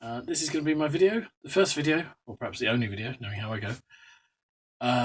This is going to be my video, the first video, or perhaps the only video, knowing how I go,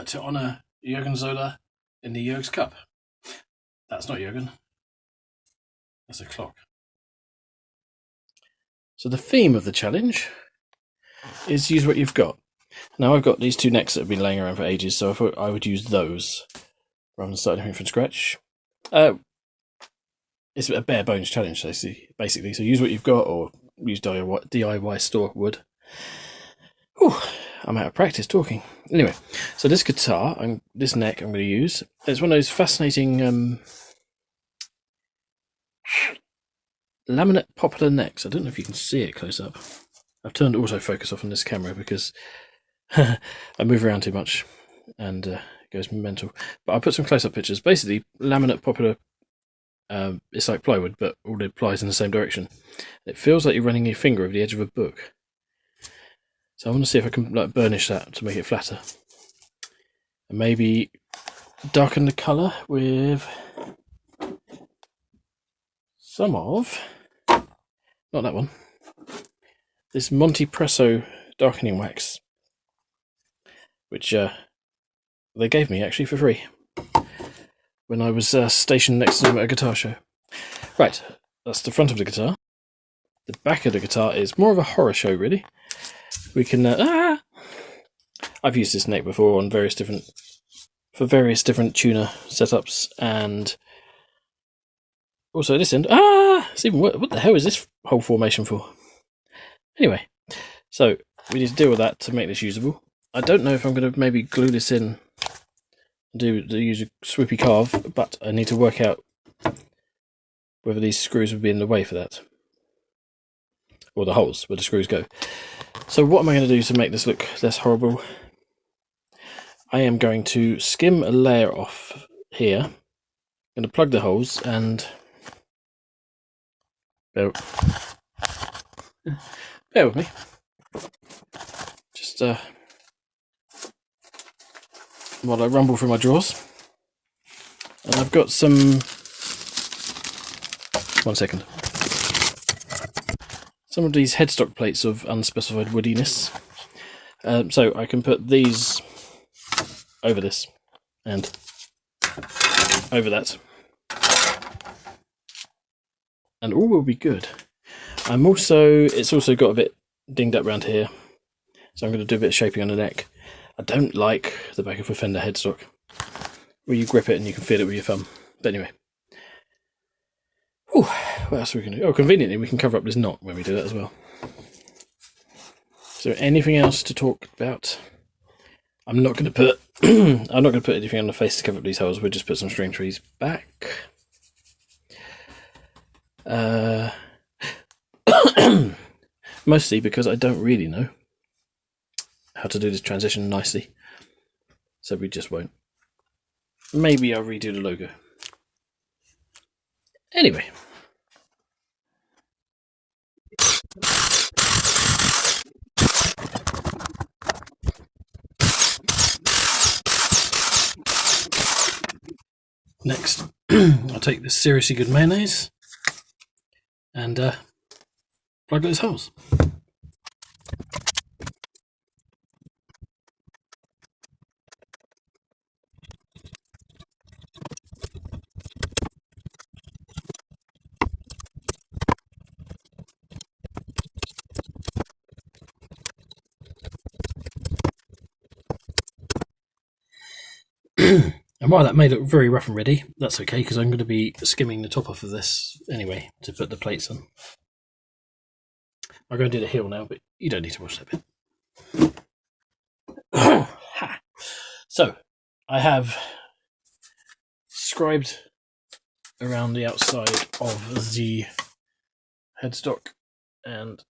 to honour Jurgen Zoller in the Jurgs Cup. That's not Jurgen, that's a clock. So the theme of the challenge is use what you've got. Now I've got these two necks that have been laying around for ages, so I thought I would use those rather than starting anything from scratch. It's a bare bones challenge, basically. So use what you've got, or use DIY store wood. Whew, I'm out of practice talking. Anyway, so this guitar, this neck I'm going to use. It's one of those fascinating laminate poplar necks. I don't know if you can see it close up. I've turned autofocus off on this camera because I move around too much and it goes mental. But I'll put some close-up pictures. Basically, laminate poplar. It's like plywood, but all the plies in the same direction. It feels like you're running your finger over the edge of a book. So I want to see if I can burnish that to make it flatter, and maybe darken the colour with some of, not that one, this Monte Presso darkening wax, which they gave me actually for free when I was stationed next to them at a guitar show. Right, that's the front of the guitar. The back of the guitar is more of a horror show, really. We can... I've used this neck before on various different tuner setups, and also this end. It's even what the hell is this whole formation for? Anyway, so we need to deal with that to make this usable. I don't know if I'm going to maybe glue this in, use a swoopy carve, but I need to work out whether these screws would be in the way for that, or the holes where the screws go. So what am I going to do to make this look less horrible? I am going to skim a layer off here. I'm going to plug the holes and bear with me. Just while I rumble through my drawers. And I've got some... One second. Some of these headstock plates of unspecified woodiness. So I can put these over this and over that. And all will be good. It's also got a bit dinged up around here. So I'm going to do a bit of shaping on the neck. I don't like the back of a Fender headstock, where you grip it and you can feel it with your thumb. But anyway. Whew, what else are we going to do? Oh, conveniently, we can cover up this knot when we do that as well. Is there anything else to talk about? I'm not going to put anything on the face to cover up these holes. We'll just put some string trees back. Mostly because I don't really know how to do this transition nicely, so we just won't. Maybe I'll redo the logo. Anyway. Next, I'll take this seriously good mayonnaise and plug those holes. And while that may look very rough and ready, that's okay, because I'm going to be skimming the top off of this anyway to put the plates on. I'm going to do the heel now, but you don't need to watch that bit. So, I have scribed around the outside of the headstock and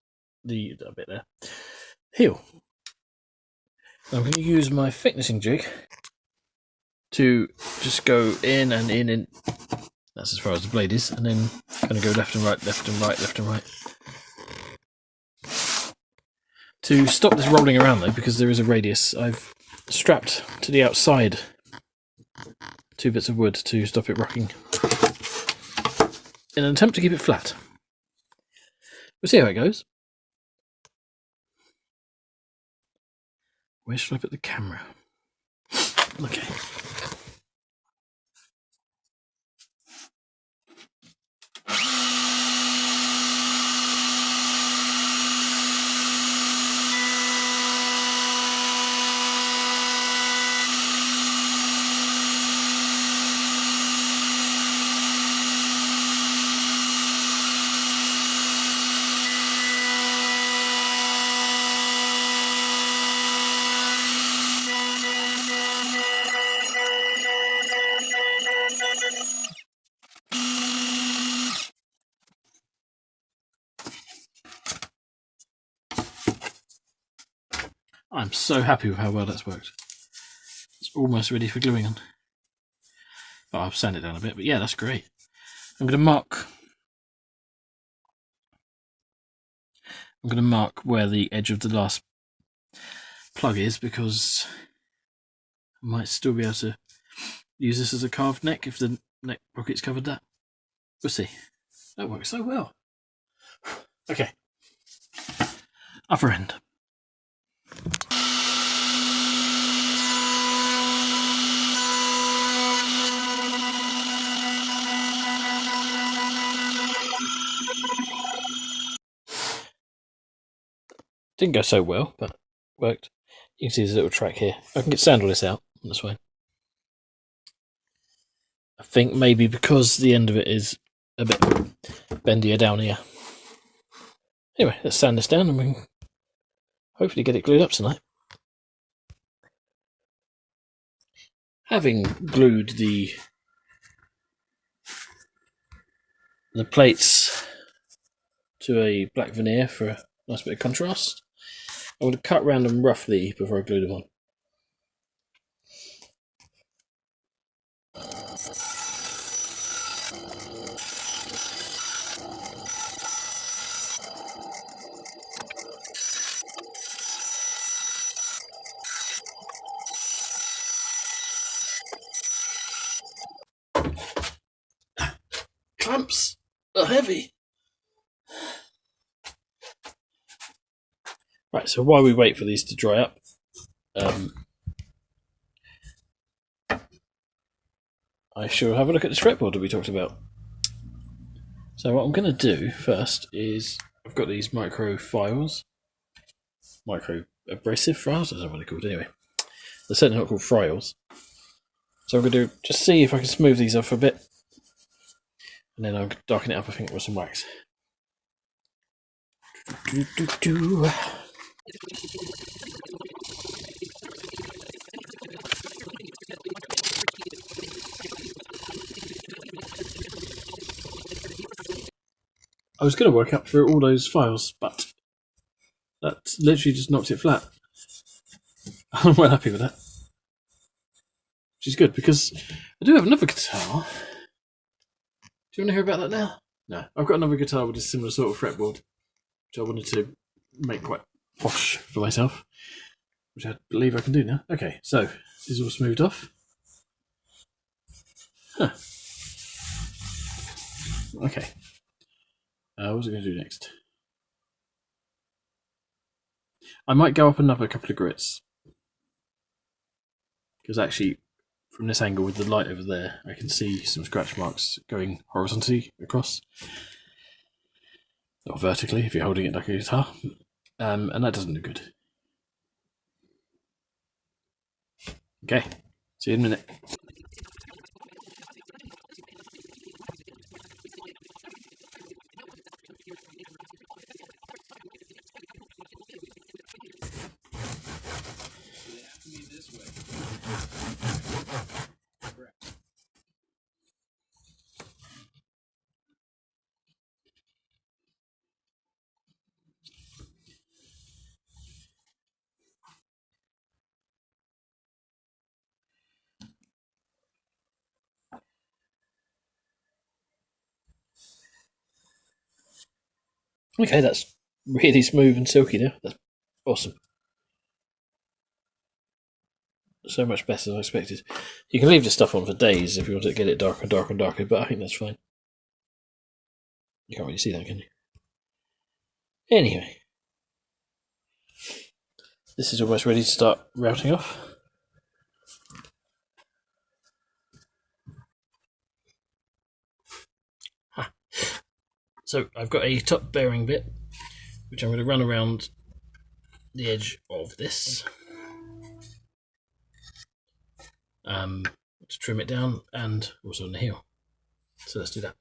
the bit there. Heel. I'm going to use my thicknessing jig to just go in and in, and that's as far as the blade is, and then going to go left and right, left and right, left and right. To stop this rolling around though, because there is a radius, I've strapped to the outside 2 bits of wood to stop it rocking in an attempt to keep it flat. We'll see how it goes. Where should I put the camera? Okay. I'm so happy with how well that's worked. It's almost ready for gluing on. Oh, I've sanded it down a bit, but yeah, that's great. I'm going to mark where the edge of the last plug is, because I might still be able to use this as a carved neck if the neck pocket's covered that. We'll see. That works so well. Okay. Other end. Didn't go so well, but worked. You can see there's a little track here. I can sand all this out. That's fine. I think maybe because the end of it is a bit bendier down here. Anyway, let's sand this down and we can hopefully get it glued up tonight. Having glued the plates to a black veneer for a nice bit of contrast, I'm going to cut around them roughly before I glue them on. Clamps are heavy. Right, so while we wait for these to dry up, I shall have a look at this fretboard that we talked about. So what I'm going to do first is, I've got these micro abrasive files, I don't know what they're called anyway. They're certainly not called files. So I'm going to just see if I can smooth these off a bit, and then I'll darken it up, I think, with some wax. I was going to work up through all those files, but that literally just knocked it flat. I'm well happy with that. Which is good, because I do have another guitar. Do you want to hear about that now? No. I've got another guitar with a similar sort of fretboard, which I wanted to make quite posh for myself, which I believe I can do now. Okay, so this is all smoothed off. Huh. Okay. What's it going to do next? I might go up another couple of grits, because actually, from this angle with the light over there, I can see some scratch marks going horizontally across, or vertically if you're holding it like a guitar, and that doesn't look good. Okay, see you in a minute. Okay, that's really smooth and silky now. That's awesome. So much better than I expected. You can leave this stuff on for days if you want to get it darker and darker and darker, but I think that's fine. You can't really see that, can you? Anyway. This is almost ready to start routing off. So I've got a top bearing bit, which I'm going to run around the edge of this to trim it down, and also on the heel. So let's do that.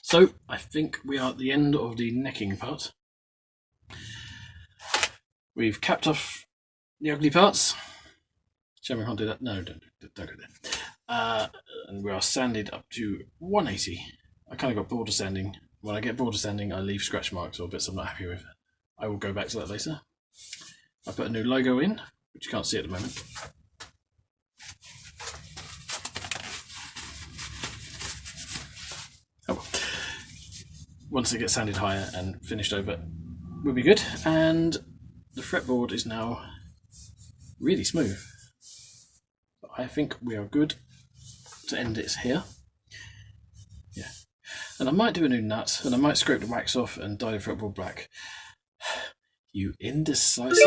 So I think we are at the end of the necking part. We've capped off the ugly parts. Shall we can't do that? No, don't do that. And we are sanded up to 180. I kind of got border sanding. When I get border sanding, I leave scratch marks or bits I'm not happy with. I will go back to that later. I put a new logo in, which you can't see at the moment. Oh, once it gets sanded higher and finished over, we'll be good. And the fretboard is now really smooth. I think we are good to end it here. Yeah. And I might do a new nut, and I might scrape the wax off and dye the fretboard black. You indecisive